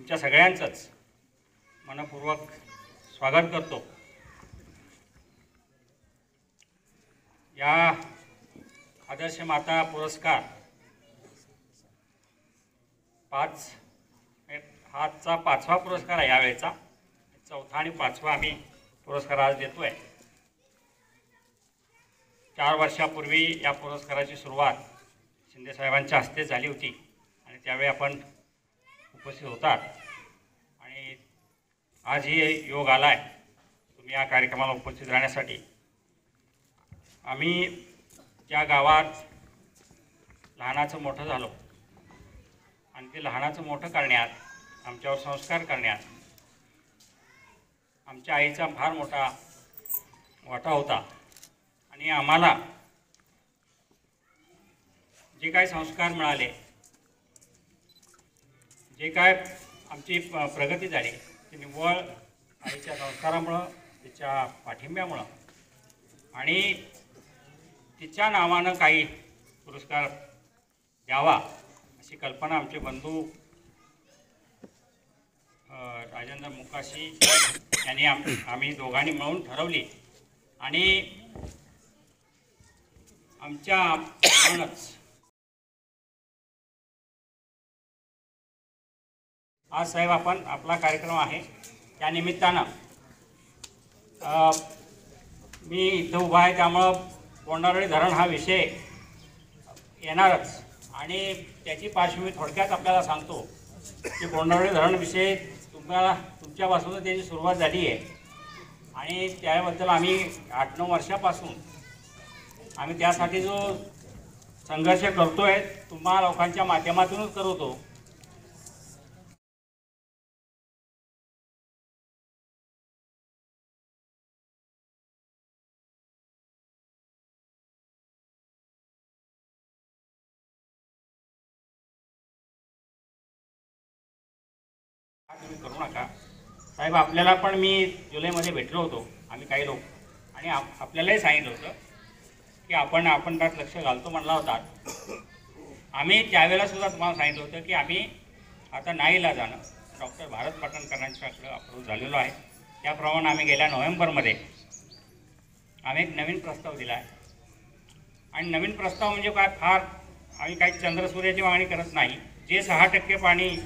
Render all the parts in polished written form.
तुमच्या सगळ्यांचंच मनपूर्वक स्वागत करतो। या आदर्श माता पुरस्कार हाचा 5वा पुरस्कार आहे यावेळेचा। चौथा आणि 5वा आम्ही पुरस्कार आज देतोय। 4 वर्षापूर्वी या पुरस्काराची सुरुवात शिंदे साहेबांच्या हस्ते झाली होती आणि त्यावेळी आपण उपस्थित होतात आणि आज ही योग आलाय तुम्ही या कार्यक्रमाला उपस्थित राहण्यासाठी। आम्ही त्या गावात लहानाचं मोठं झालो आणि ते लहानाचं मोठं करण्यात, आमच्यावर संस्कार करण्यात आमच्या आईचा फार मोठा वाटा होता आणि आम्हाला जे काही संस्कार मिळाले, जे काय आमची प्रगती झाली ती निव्वळ आईच्या संस्कारामुळं, तिच्या पाठिंब्यामुळं आणि तिच्या नावानं काही पुरस्कार द्यावा अशी कल्पना आमचे बंधू राजेंद्र मुकाशी यांनी आम्ही दोघांनी मिळून ठरवली आणि आमच्या आज साहेब आपण आपला कार्यक्रम आहे त्या निमित्तानं मी इथं उभा आहे त्यामुळं कोंडारळी धरण हा विषय येणारच आणि त्याची पार्श्वभूमी थोडक्यात आपल्याला सांगतो की कोंडारळी धरण विषय तुमच्यापासून त्याची सुरुवात झाली आहे आणि त्याबद्दल आम्ही 8-9 वर्षापासून आम्ही त्यासाठी जो संघर्ष करतोय तुम्हा लोकांच्या माध्यमातूनच करतो। तुम्ही करू नका साहेब। आपल्याला पण मी जुलैमध्ये भेटलो होतो आम्ही काही लोक आणि आपल्यालाही सांगितलं होतं की आपण त्यात लक्ष घालतो म्हणला होता। आम्ही त्यावेळेला सुद्धा तुम्हाला सांगितलं होतं की आम्ही आता नाहीला जाणं डॉक्टर भारत पाटणकरांच्याकडे अप्रूव्ह झालेलो आहे। त्याप्रमाणे आम्ही गेल्या नोव्हेंबरमध्ये आम्ही एक नवीन प्रस्ताव दिला आहे आणि नवीन प्रस्ताव म्हणजे काय फार आम्ही काही चंद्रसूर्याची मागणी करत नाही। जे 6% पाणी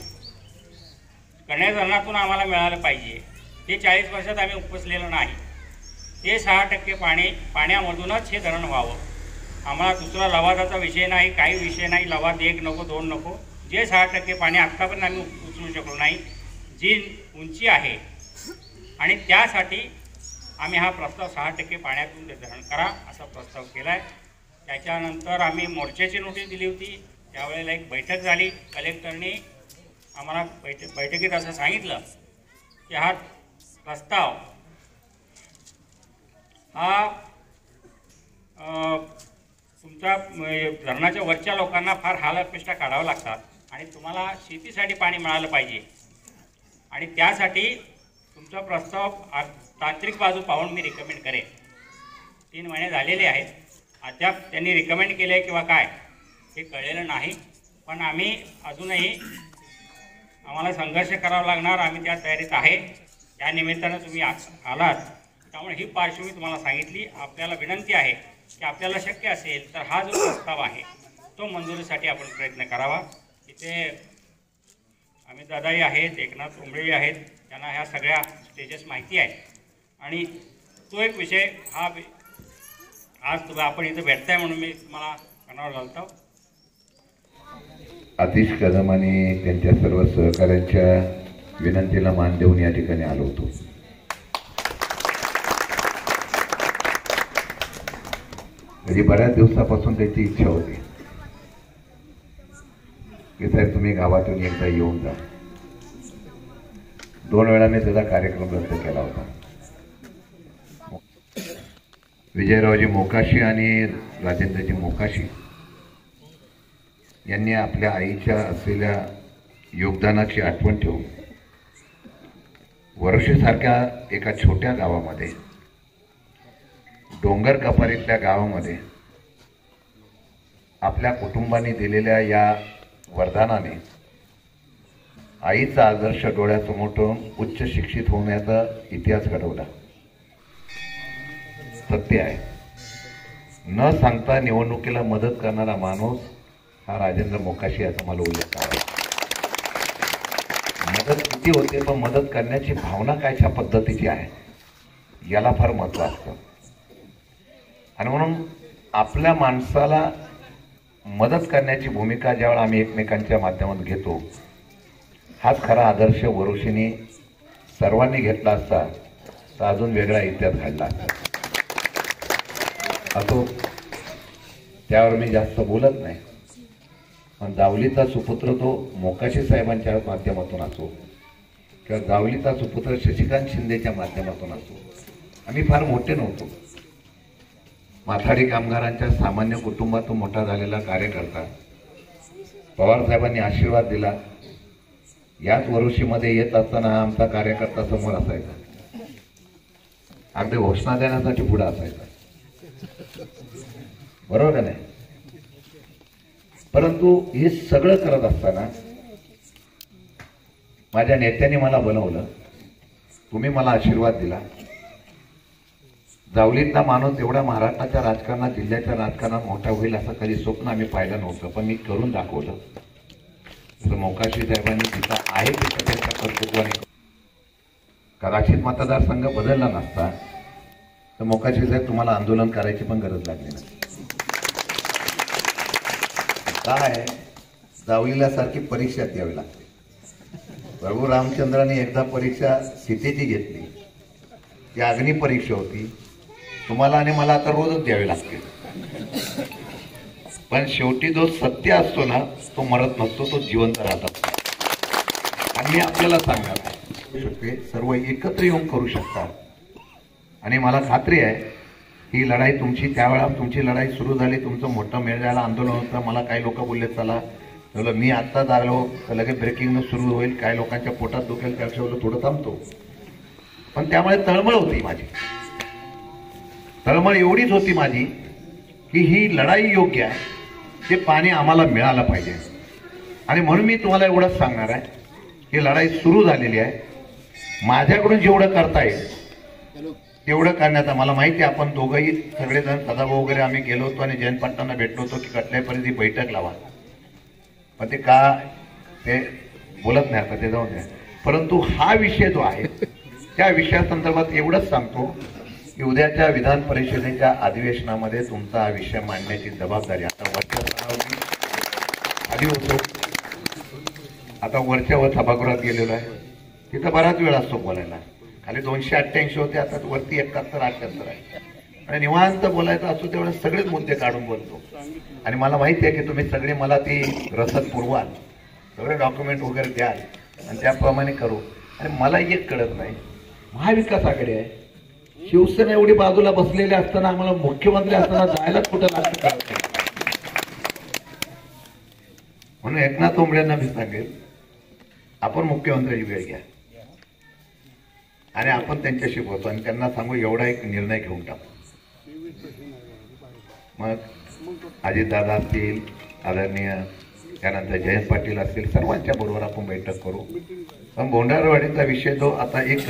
कण्या धरणातून आम्हाला मिळालं पाहिजे ते 40 वर्षात आम्ही उपसलेलं नाही। ते 6% पाण्यामधूनच हे धरण व्हावं। आम्हाला दुसरा लवादाचा विषय नाही, काही विषय नाही, लवाद 1 नको 2 नको। जे 6% पाणी आत्तापर्यंत आम्ही उचलू शकलो नाही, जी उंची आहे आणि त्यासाठी आम्ही हा प्रस्ताव 6% पाण्यातून ते धरण करा असा प्रस्ताव केला आहे। त्याच्यानंतर आम्ही मोर्चाची नोटीस दिली होती। त्यावेळेला एक बैठक झाली। कलेक्टरने आम्हाला बैठकीत असं सांगितलं की हा प्रस्ताव हा तुमच्या धरणाच्या वरच्या लोकांना फार हालअपेष्टा काढावं लागतात आणि तुम्हाला शेतीसाठी पाणी मिळालं पाहिजे आणि त्यासाठी तुमचा प्रस्ताव तांत्रिक बाजू पाहून मी रिकमेंड करेन। 3 महिने झालेले आहेत, अद्याप त्यांनी रिकमेंड केलं आहे किंवा काय हे कळलेलं नाही, पण आम्ही अजूनही आम्हाला संघर्ष करावा लागणार। आम्ही त्या तयारीत आहे। त्या निमित्तानं तुम्ही आलात त्यामुळे ही पार्श्वभूमी तुम्हाला सांगितली। आपल्याला विनंती आहे की आपल्याला शक्य असेल तर हा जो प्रस्ताव आहे तो मंजुरीसाठी आपण प्रयत्न करावा। इथे अमित दादाही आहेत, एकनाथ उंबळेही आहेत, त्यांना ह्या सगळ्या स्टेजेस माहिती आहे आणि तो एक विषय हा आज आपण इथं भेटताय म्हणून मी तुम्हाला कानावर घालतो। आतिश कदम आणि त्यांच्या सर्व सहकाऱ्यांच्या विनंतीला मान देऊन या ठिकाणी आलो होतो। म्हणजे बऱ्याच दिवसापासून त्याची इच्छा होती की साहेब तुम्ही गावातून एकदा येऊन जा। 2 वेळा मी त्याचा कार्यक्रम रद्द केला होता। विजयरावजी मोकाशी आणि राजेंद्रजी मोकाशी यांनी आपल्या आईच्या असलेल्या योगदानाची आठवण ठेवून वरोशीसारख्या एका छोट्या गावामध्ये, डोंगर कपारीतल्या गावामध्ये आपल्या कुटुंबाने दिलेल्या या वरदानाने आईचा आदर्श डोळ्यासमोर ठेवून उच्च शिक्षित होण्याचा इतिहास घडवला. सत्य आहे. न सांगता निवडणुकीला मदत करणारा माणूस हा राजेंद्र मोकाशी याचा मला उल्लेख आहे. मदत किती होते पण मदत करण्याची भावना कायच्या पद्धतीची आहे याला फार महत्व असतं. आणि म्हणून आपल्या माणसाला मदत करण्याची भूमिका ज्यावेळेला आम्ही एकमेकांच्या माध्यमातून घेतो, हाच खरा आदर्श वरुषीने सर्वांनी घेतला असता तर अजून वेगळा इतिहास घडला असता. असो, त्यावर मी जास्त बोलत नाही. पण जावलीचा सुपुत्र तो मोकाशी साहेबांच्या माध्यमातून असो किंवा जावलीचा सुपुत्र शशिकांत शिंदेच्या माध्यमातून असो, आम्ही फार मोठे नव्हतो. माथाडी कामगारांच्या सामान्य कुटुंबातून मोठा झालेला कार्यकर्ता. पवार साहेबांनी आशीर्वाद दिला. याच वरुषीमध्ये येत असताना हा आमचा कार्यकर्ता समोर असायचा, अगदी घोषणा देण्यासाठी पुढे असायचा. बरोबर का नाही? परंतु हे सगळं करत असताना माझ्या नेत्यांनी मला बनवलं. तुम्ही मला आशीर्वाद दिला. जावलीतला माणूस एवढा महाराष्ट्राच्या राजकारणात, जिल्ह्याच्या राजकारणात मोठा होईल असं कधी स्वप्न आम्ही पाहिलं नव्हतं. पण मी करून दाखवलं. मोकाशी साहेबांनी तिथं आहे तिथं त्यांच्या कर्तृत्वाने. कदाचित मतदारसंघ बदलला नसता तर मोकाशी साहेब तुम्हाला आंदोलन करायची पण गरज लागली नाही. काय जावलीला सारखी परीक्षा द्यावी लागते. प्रभू रामचंद्राने एकदा परीक्षा सीतेची घेतली, ती अग्नी परीक्षा होती. तुम्हाला आणि मला आता रोजच द्यावी लागते. पण शेवटी जो सत्य असतो ना तो मरत नसतो, तो जिवंत राहतात. आणि मी आपल्याला सांगणार शकते सर्व एकत्र येऊन करू शकतात. आणि मला खात्री आहे ही लढाई तुमची, त्यावेळेला तुमची लढाई सुरू झाली, तुमचं मोठं मेळ जायला आंदोलन होतं. मला काही लोक बोलले चला बोललं मी आत्ताच आलो तर लगेच ब्रेकिंग सुरू होईल, काही लोकांच्या पोटात दुखेल, त्यापेक्षा बोललं थोडं थांबतो. पण त्यामुळे तळमळ होती माझी. तळमळ एवढीच होती माझी की ही लढाई योग्य आहे, ते पाणी आम्हाला मिळालं पाहिजे. आणि म्हणून मी तुम्हाला एवढंच सांगणार आहे की लढाई सुरू झालेली आहे. माझ्याकडून जेवढं करता येईल तेवढं करण्याचा मला माहिती आहे. आपण दोघंही सगळेजण सदाभाऊ वगैरे आम्ही गेलो होतो आणि जयंत पाटलांना भेटलो होतो की कटल्यापर्यंत ही बैठक लावा. पण ते का ते बोलत नाही आता, ते जाऊन द्या. परंतु हा विषय जो आहे त्या विषयासंदर्भात एवढंच सांगतो की उद्याच्या विधान परिषदेच्या अधिवेशनामध्ये तुमचा हा विषय मांडण्याची जबाबदारी आता वरच्या स्तरावरती आधी होतो. आता वरच्या वर सभागृहात गेलेलो आहे, तिथं बराच वेळ असतो बोलायला. खाली 288 होते, आता वरती 71-78 आहे. आणि निवांत बोलायचं असतो तेवढे सगळेच मुद्दे काढून बोलतो. आणि मला माहिती आहे की तुम्ही सगळे मला ती रसद पुरवाल, सगळे डॉक्युमेंट वगैरे द्याल आणि त्याप्रमाणे करू. आणि मला एक कळत नाही, महाविकास आघाडी आहे, शिवसेना एवढी बाजूला बसलेली असताना आम्हाला मुख्यमंत्री असताना जायला कुठं लागतं कळत नाही. म्हणून एकनाथ तोंबड्यांना मी सांगेल आपण मुख्यमंत्र्याची वेळ घ्या आणि आपण त्यांच्याशी बोलतो आणि त्यांना सांगू एवढा एक निर्णय घेऊन टाकू. मग अजितदादा असतील, आदरणीय त्यानंतर जयंत पाटील असतील, सर्वांच्या बरोबर आपण बैठक करू. पण बोंडारवाडीचा विषय जो आता एक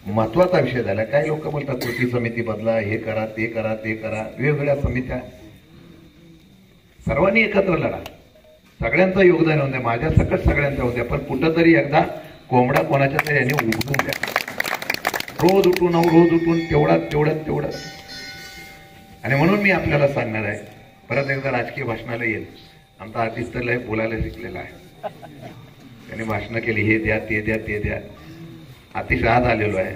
महत्वाचा विषय झाला. काही लोक बोलतात कृती समिती बदला, हे करा ते करा ते करा, वेगवेगळ्या समित्या. सर्वांनी एकत्र लढा, सगळ्यांचं योगदान होऊन द्या, माझ्या सकट सगळ्यांचं होऊ द्या. पण कुठंतरी एकदा कोंबडा कोणाच्या तरी यांनी उघडून द्या. रोज उठून तेवढं. आणि म्हणून मी आपल्याला सांगणार आहे, परत एकदा राजकीय भाषणाला येईल. आमचा आतिश तर लय बोलायला शिकलेला आहे, त्यांनी भाषणं केली, हे द्या ते द्या ते द्या. आतिश आज आलेलो आहे.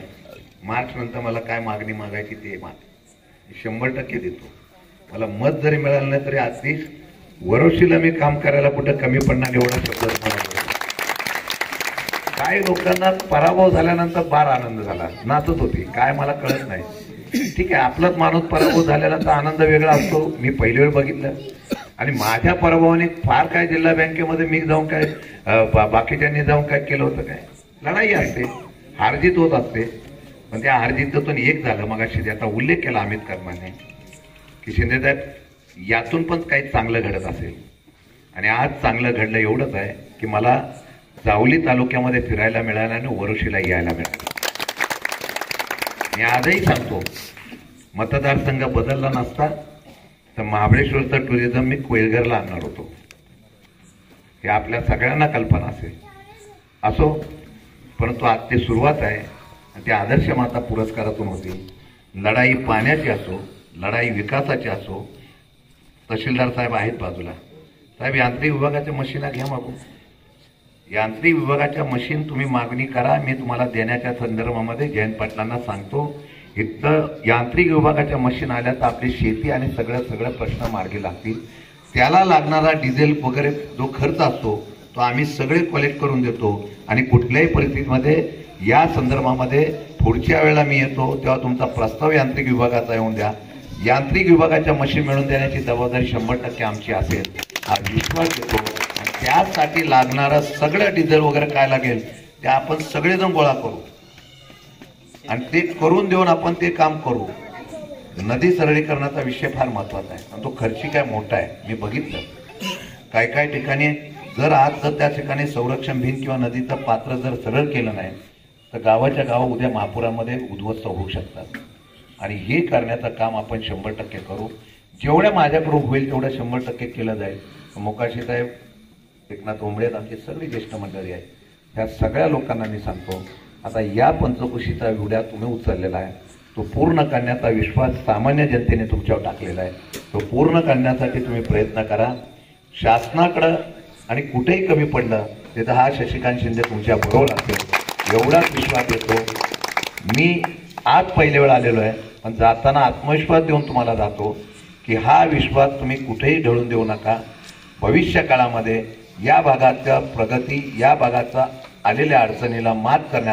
मार्च नंतर मला काय मागणी मागायची ते माग 100% देतो. मला मत जरी मिळालं नाही तरी आतिश वरोशीला मी काम करायला कुठं कमी पडणार एवढा शब्द मला. काही लोकांना पराभव झाल्यानंतर फार आनंद झाला, नाचत होती, काय मला कळत नाही. ठीक आहे, आपलाच माणूस पराभव झालेला तर आनंद वेगळा असतो. मी पहिली वेळ बघितलं आणि माझ्या पराभवाने फार काय जिल्हा बँकेमध्ये मी जाऊन काय बाकीच्यांनी जाऊन काय केलं होतं काय. लढाई असते, हारजीत होत असते, पण त्या हारजीतून एक झालं. मग आता उल्लेख केला अमित कर्माने की शिंदेसाहेब यातून पण काही चांगलं घडत असेल. आणि आज चांगलं घडलं एवढंच आहे की मला जावली तालुक्यामध्ये फिरायला मिळालं आणि वरुशीला यायला मिळालं. मी आजही सांगतो, मतदारसंघ बदलला नसता तर महाबळेश्वरचं टुरिझम मी कोयलघरला आणणार होतो. हे आपल्या सगळ्यांना कल्पना असेल. असो, परंतु आज ते सुरुवात आहे आणि ते आदर्श माता पुरस्कारातून होती. लढाई पाण्याची असो, लढाई विकासाची असो. तहसीलदार साहेब आहेत बाजूला. साहेब, यांत्रिक विभागाच्या मशीना घ्या मागून. यांत्रिक विभागाच्या मशीन तुम्ही मागणी करा. मी तुम्हाला देण्याच्या संदर्भामध्ये जयंत पाटलांना सांगतो. इथं यांत्रिक विभागाच्या मशीन आल्या तर आपली शेती आणि सगळं प्रश्न मार्गी लागतील. त्याला लागणारा डिझेल वगैरे जो खर्च असतो तो आम्ही सगळे कलेक्ट करून देतो आणि कुठल्याही परिस्थितीमध्ये या संदर्भामध्ये पुढच्या वेळेला मी येतो तेव्हा तुमचा प्रस्ताव यांत्रिक विभागाचा येऊन द्या. यांत्रिक विभागाच्या मशीन मिळवून देण्याची जबाबदारी 100% आमची असेल हा विश्वास देतो. आणि त्यासाठी लागणारं सगळं डिझेल वगैरे काय लागेल ते आपण सगळेजण गोळा करू आणि ते करून देऊन आपण ते काम करू. नदी सरळीकरणाचा विषय फार महत्वाचा आहे आणि तो खर्ची काय मोठा आहे. मी बघितलं काय ठिकाणी जर आज त्या ठिकाणी संरक्षण भिंत किंवा नदीचं पात्र जर सरळ केलं नाही तर गावाच्या गाव उद्या महापुरामध्ये उद्ध्वस्त होऊ शकतात. आणि हे करण्याचं काम आपण 100% करू. जेवढ्या माझ्याकडून होईल तेवढं 100% केलं जाईल. मोकाशी साहेब, एकनाथ ओंबळे, आमची सगळी ज्येष्ठ मंडळी आहे, त्या सगळ्या लोकांना मी सांगतो, आता या पंचकोशीचा विड्या तुम्ही उचललेला आहे, तो पूर्ण करण्याचा विश्वास सामान्य जनतेने तुमच्यावर टाकलेला आहे. तो पूर्ण करण्यासाठी तुम्ही प्रयत्न करा. शासनाकडं आणि कुठेही कमी पडलं तिथं हा शशिकांत शिंदे तुमच्या बरोबर असेल एवढाच विश्वास देतो. मी आज पहिल्या वेळ आलेलो आहे, पण जाताना आत्मविश्वास देऊन तुम्हाला जातो की हा विश्वास तुम्ही कुठेही ढळून देऊ नका. भविष्य काळामध्ये या भागाच्या प्रगती, या भागाचा आलेल्या अडचणीला मात करण्यात